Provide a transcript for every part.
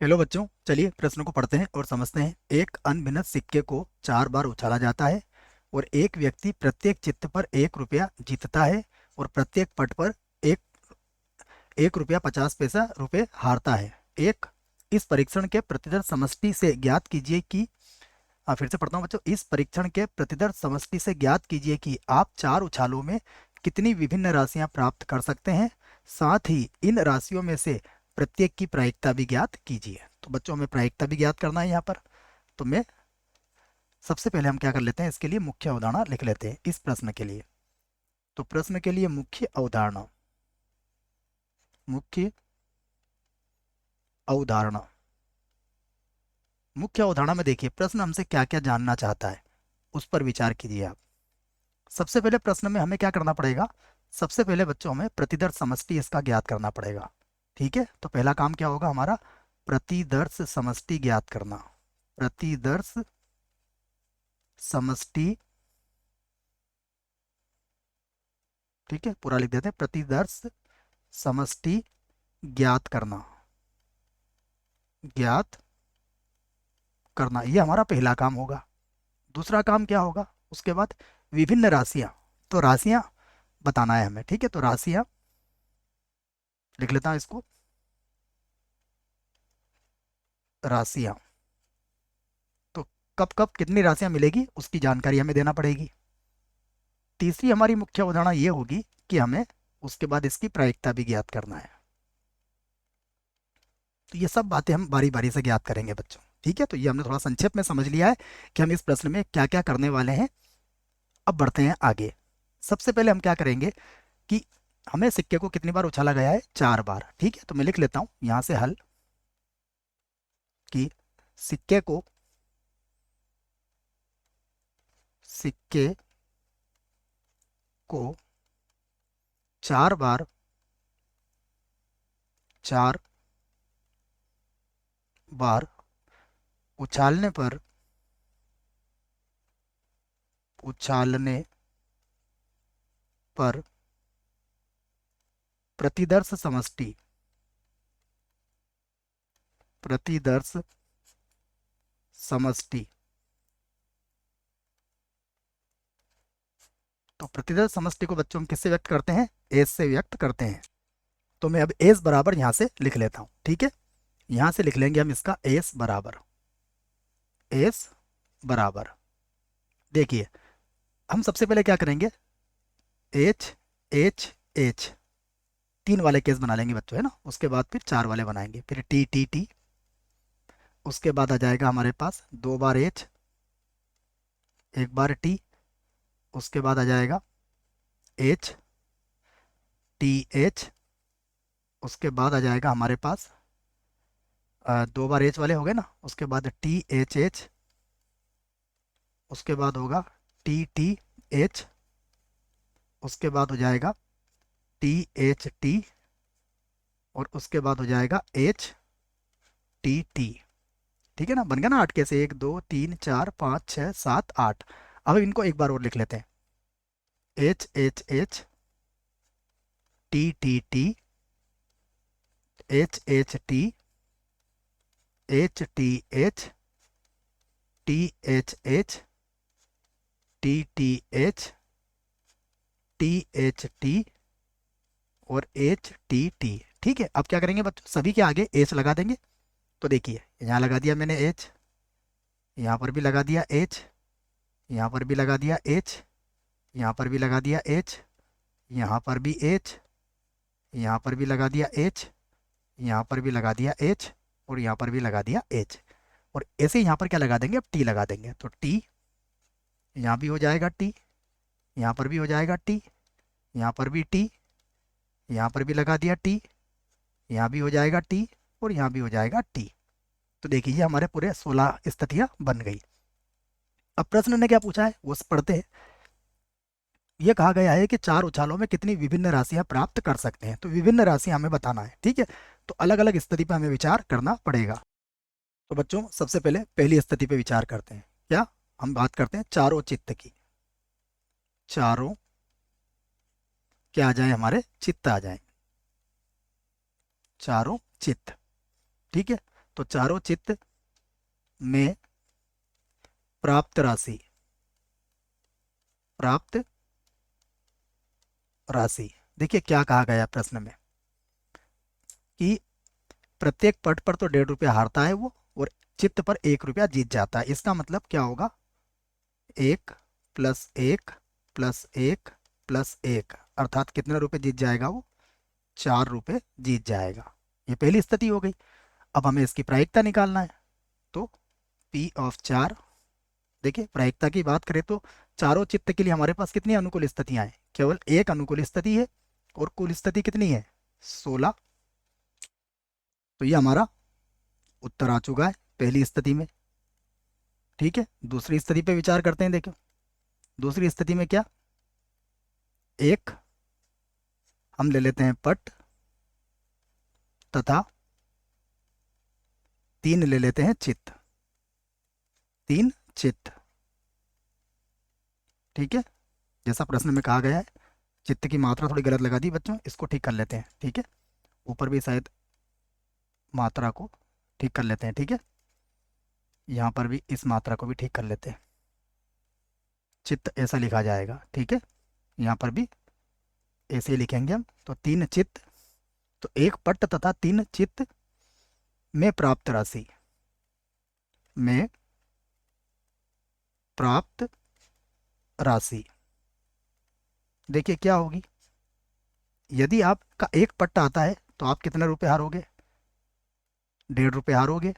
Hello बच्चों, चलिए प्रश्न को पढ़ते हैं और समझते हैं। एक अनभिनत सिक्के को 4 बार उछाला जाता है और एक व्यक्ति प्रत्येक चित्त पर 1 रुपया जीतता है और प्रत्येक पट पर एक 1 रुपया 50 पैसा हारता है। एक इस परीक्षण के प्रतिदर्श समष्टि से ज्ञात कीजिए कि फिर से पढ़ता हूँ बच्चों। इस परीक्षण के प्रतिदर्श समष्टि से ज्ञात कीजिए कि आप 4 उछालों में कितनी विभिन्न राशियां प्राप्त कर सकते हैं। साथ ही इन राशियों में से प्रत्येक की प्रायिकता भी ज्ञात कीजिए। तो बच्चों हमें प्रायिकता भी ज्ञात करना है यहाँ पर। तो मैं सबसे पहले हम क्या कर लेते हैं, इसके लिए मुख्य अवधारणा लिख लेते हैं इस प्रश्न के लिए। तो प्रश्न के लिए मुख्य अवधारणा, मुख्य अवधारणा, मुख्य अवधारणा में देखिए प्रश्न हमसे क्या क्या जानना चाहता है, उस पर विचार कीजिए आप। सबसे पहले प्रश्न में हमें क्या करना पड़ेगा, सबसे पहले बच्चों हमें प्रतिदर्श समष्टि इसका ज्ञात करना पड़ेगा। ठीक है, तो पहला काम क्या होगा हमारा, प्रतिदर्श समष्टि ज्ञात करना। प्रतिदर्श समष्टि, ठीक है, पूरा लिख देते हैं, प्रतिदर्श समष्टि ज्ञात करना, ज्ञात करना, ये हमारा पहला काम होगा। दूसरा काम क्या होगा उसके बाद, विभिन्न राशियां, तो राशियां बताना है हमें। ठीक है, तो राशियां लिख लेता हूं इसको, राशियां, तो कब कब कितनी राशियां मिलेगी उसकी जानकारी हमें देना पड़ेगी। तीसरी हमारी मुख्य अवधारणा ये होगी कि हमें उसके बाद इसकी प्रायिकता भी ज्ञात करना है। तो ये सब बातें हम बारी बारी से ज्ञात करेंगे बच्चों। ठीक है, तो ये हमने थोड़ा संक्षेप में समझ लिया है कि हम इस प्रश्न में क्या क्या करने वाले हैं। अब बढ़ते हैं आगे। सबसे पहले हम क्या करेंगे कि हमें सिक्के को कितनी बार उछाला गया है, 4 बार। ठीक है, तो मैं लिख लेता हूं यहां से हल कि सिक्के को, सिक्के को 4 बार, 4 बार उछालने पर, उछालने पर प्रतिदर्श समष्टि, प्रतिदर्श समष्टि, तो प्रतिदर्श समष्टि को बच्चों हम किससे व्यक्त करते हैं, एस से व्यक्त करते हैं। तो मैं अब एस बराबर यहां से लिख लेता हूं। ठीक है, यहां से लिख लेंगे हम इसका एस बराबर, एस बराबर, देखिए हम सबसे पहले क्या करेंगे, एच एच एच, 3 वाले केस बना लेंगे बच्चों, है ना। उसके बाद फिर 4 वाले बनाएंगे, फिर टी टी टी, उसके बाद आ जाएगा हमारे पास 2 बार एच, 1 बार टी, उसके बाद आ जाएगा एच टी एच, उसके बाद आ जाएगा हमारे पास 2 बार एच वाले हो गए ना, उसके बाद टी एच एच, उसके बाद होगा टी टी एच, उसके बाद हो जाएगा टी एच टी, और उसके बाद हो जाएगा एच टी टी। ठीक है ना, बन गया ना 8 कैसे, 1 2 3 4 5 6 7 8। अब इनको एक बार और लिख लेते हैं, H H H, T T T, H H T, H T H, T H H, T T H, T H T, और एच टी टी। ठीक है, अब क्या करेंगे बच्चों, सभी के आगे एच लगा देंगे। तो देखिए यहाँ लगा दिया मैंने एच, यहाँ पर भी लगा दिया एच, यहाँ पर भी लगा दिया एच, यहाँ पर भी लगा दिया एच, यहाँ पर भी एच, यहाँ पर भी लगा दिया एच, यहाँ पर भी लगा दिया एच, और यहाँ पर भी लगा दिया एच। और ऐसे यहाँ पर क्या लगा देंगे, अब टी लगा देंगे। तो टी, यहाँ भी हो जाएगा टी, यहाँ पर भी हो जाएगा टी, यहाँ पर भी टी, यहाँ पर भी लगा दिया टी, यहाँ भी हो जाएगा टी, और यहाँ भी हो जाएगा टी। तो देखिए ये हमारे पूरे 16 स्थितियाँ बन गई। अब प्रश्न ने क्या पूछा है वो पढ़ते हैं। ये कहा गया है कि 4 उछालों में कितनी विभिन्न राशियां प्राप्त कर सकते हैं, तो विभिन्न राशियां हमें बताना है। ठीक है, तो अलग अलग स्थिति पर हमें विचार करना पड़ेगा। तो बच्चों सबसे पहले पहली स्थिति पे विचार करते हैं। क्या, हम बात करते हैं चारों चित्त की, चारों क्या आ जाए, हमारे चित्त आ जाए, चारों चित्त। ठीक है, तो चारों चित्त में प्राप्त राशि, प्राप्त राशि। देखिए क्या कहा गया प्रश्न में कि प्रत्येक पट पर तो 1.5 रुपया हारता है वो, और चित्त पर 1 रुपया जीत जाता है। इसका मतलब क्या होगा, 1 + 1 + 1 + 1, अर्थात कितने रुपए जीत जाएगा वो, 4 रुपए जीत जाएगा। ये पहली स्थिति हो गई। अब हमें इसकी प्रायिकता निकालना है। तो P(4), देखिए प्रायिकता की बात करें तो चारों चित्त के लिए हमारे पास कितनी अनुकूल स्थितियां हैं, केवल एक अनुकूल स्थिति है, और कुल स्थिति कितनी है, 16। तो ये हमारा उत्तर आ चुका है पहली स्थिति में। ठीक है, दूसरी स्थिति पे विचार करते हैं। देखो दूसरी स्थिति में क्या, एक हम ले लेते हैं पट, तथा 3 ले लेते हैं चित्त, 3 चित्त। ठीक है, जैसा प्रश्न में कहा गया है। चित्त की मात्रा थोड़ी गलत लगा दी बच्चों, इसको ठीक कर लेते हैं। ठीक है, ऊपर भी शायद मात्रा को ठीक कर लेते हैं। ठीक है, यहाँ पर भी इस मात्रा को भी ठीक कर लेते हैं। चित्त ऐसा लिखा जाएगा। ठीक है, यहाँ पर भी ऐसे ही लिखेंगे हम। तो 3 चित्त, तो एक पट तथा 3 चित्त में प्राप्त राशि, में प्राप्त राशि। देखिए क्या होगी, यदि आपका एक पट्टा आता है तो आप कितने रुपए हारोगे, 1.5 रुपए हारोगे।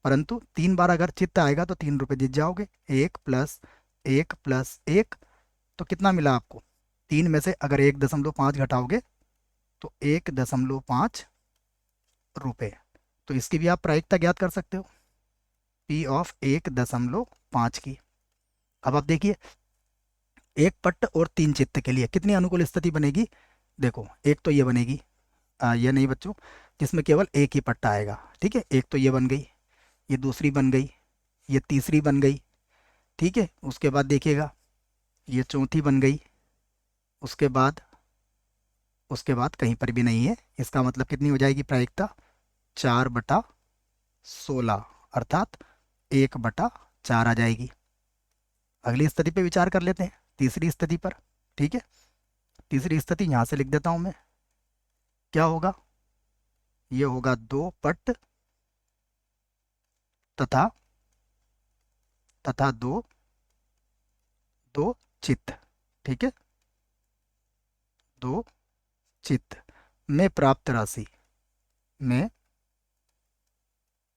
परंतु 3 बार अगर चित्त आएगा तो 3 रुपए जीत जाओगे। 1 + 1 + 1, तो कितना मिला आपको, 3 में से अगर 1.5 घटाओगे तो 1.5 रुपए। तो इसकी भी आप प्रायिकता ज्ञात कर सकते हो, P(1.5) की। अब आप देखिए, एक पट्ट और 3 चित्त के लिए कितनी अनुकूल स्थिति बनेगी। देखो एक तो ये बनेगी, ये नहीं बच्चों, जिसमें केवल एक ही पट्टा आएगा। ठीक है, एक तो ये बन गई, ये दूसरी बन गई, ये तीसरी बन गई। ठीक है, उसके बाद देखिएगा ये चौथी बन गई। उसके बाद कहीं पर भी नहीं है। इसका मतलब कितनी हो जाएगी प्रायिकता, 4/16, अर्थात 1/4 आ जाएगी। अगली स्थिति पे विचार कर लेते हैं, तीसरी स्थिति पर। ठीक है, तीसरी स्थिति यहाँ से लिख देता हूँ मैं। क्या होगा, ये होगा 2 पट तथा 2 चित्त। ठीक है, 2 चित्त में प्राप्त राशि, में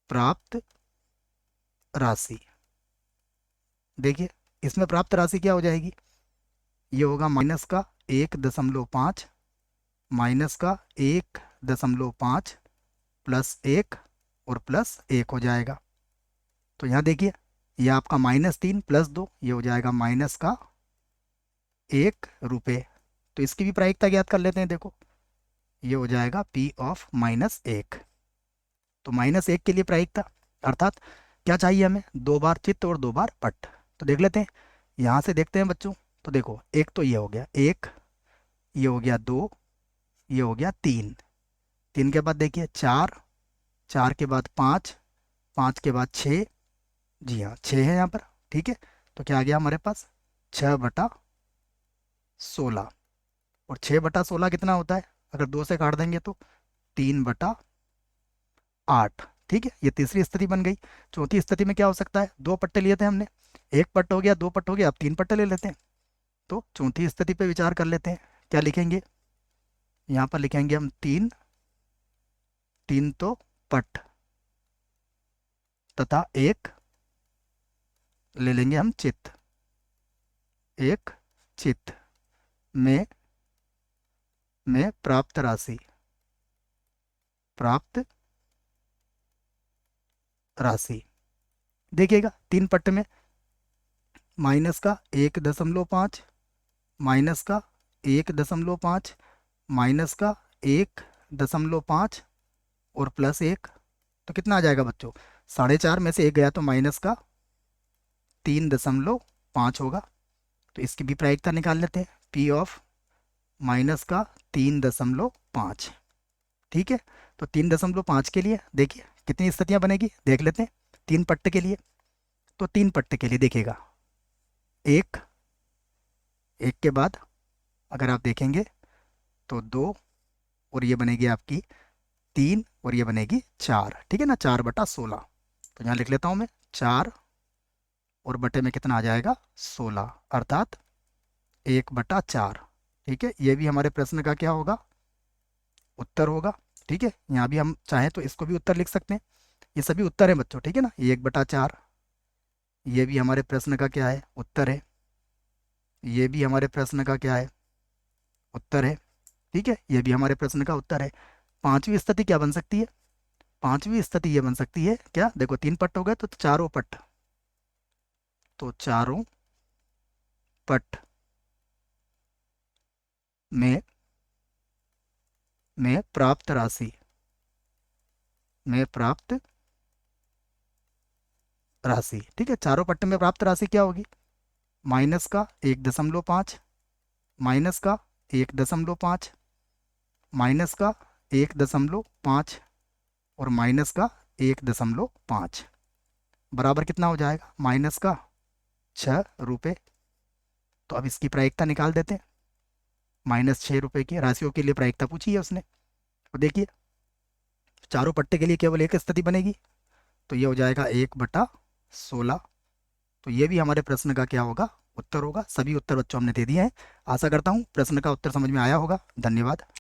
प्राप्त राशि। देखिए इसमें प्राप्त राशि क्या हो जाएगी, ये होगा -1.5, -1.5 +1 और +1 हो जाएगा। तो यहाँ देखिए, ये आपका -3 + 2, ये हो जाएगा -1 रुपए। तो इसकी भी प्रायिकता ज्ञात कर लेते हैं। देखो ये हो जाएगा P(-1). तो -1 के लिए प्रायिकता, अर्थात क्या चाहिए हमें, 2 बार चित्त और 2 बार पट। तो देख लेते हैं, यहाँ से देखते हैं बच्चों। तो देखो एक तो ये हो गया 1, ये हो गया 2, ये हो गया 3, 3 के बाद देखिए 4, 4 के बाद 5, 5 के बाद 6। जी हाँ 6 है यहाँ पर। ठीक है, तो क्या आ गया हमारे पास, 6/16। और 6/16 कितना होता है, अगर 2 से काट देंगे तो 3/8। ठीक है, ये तीसरी स्थिति बन गई। चौथी स्थिति में क्या हो सकता है, 2 पट्टे लिए थे हमने, एक पट्ट हो गया, 2 पट्ट हो गया, अब 3 पट्टे ले लेते हैं। तो चौथी स्थिति पे विचार कर लेते हैं। क्या लिखेंगे, यहाँ पर लिखेंगे हम 3, 3 तो पट तथा 1 ले लेंगे हम चित्त, 1 चित्त में प्राप्त राशि, प्राप्त राशि। देखिएगा 3 पट्ट में -1.5, -1.5, -1.5 और +1। तो कितना आ जाएगा बच्चों, 4.5 में से 1 गया तो -3.5 होगा। तो इसकी भी प्रायिकता निकाल लेते हैं, P(-3.5)। ठीक है, तो 3.5 के लिए देखिए कितनी स्थितियां बनेगी देख लेते हैं 3 पट्टे के लिए। तो 3 पट्टे के लिए देखिएगा, एक, एक के बाद अगर आप देखेंगे तो 2, और ये बनेगी आपकी 3, और ये बनेगी 4, ठीक है ना, 4/16। तो यहाँ लिख लेता हूँ मैं 4 और बटे में कितना आ जाएगा 16, अर्थात 1/4। ठीक है, ये भी हमारे प्रश्न का क्या होगा, उत्तर होगा। ठीक है, यहाँ भी हम चाहें तो इसको भी उत्तर लिख सकते हैं, ये सभी उत्तर है बच्चों, ठीक है ना, ये 1/4, ये भी हमारे प्रश्न का क्या है, उत्तर है, ये भी हमारे प्रश्न का क्या है, उत्तर है। ठीक है, ये भी हमारे प्रश्न का उत्तर है। पांचवी स्थिति क्या बन सकती है, पांचवी स्थिति ये बन सकती है क्या, देखो 3 पट्ट हो गए तो चारों पट्ट, तो चारों पट्ट में प्राप्त राशि, में प्राप्त राशि, ठीक है, चारों पट्ट में प्राप्त राशि क्या होगी, माइनस का 1.5, माइनस का 1.5, माइनस का 1.5 और माइनस का 1.5 बराबर कितना हो जाएगा, माइनस का 6 रुपये। तो अब इसकी प्रायिकता निकाल देते हैं, -6 रुपये की राशियों के लिए प्रायिकता पूछी है उसने। तो देखिए चारों पट्टे के लिए केवल एक स्थिति बनेगी, तो ये हो जाएगा 1/16। तो ये भी हमारे प्रश्न का क्या होगा, उत्तर होगा। सभी उत्तर बच्चों हमने दे दिए हैं। आशा करता हूँ प्रश्न का उत्तर समझ में आया होगा। धन्यवाद।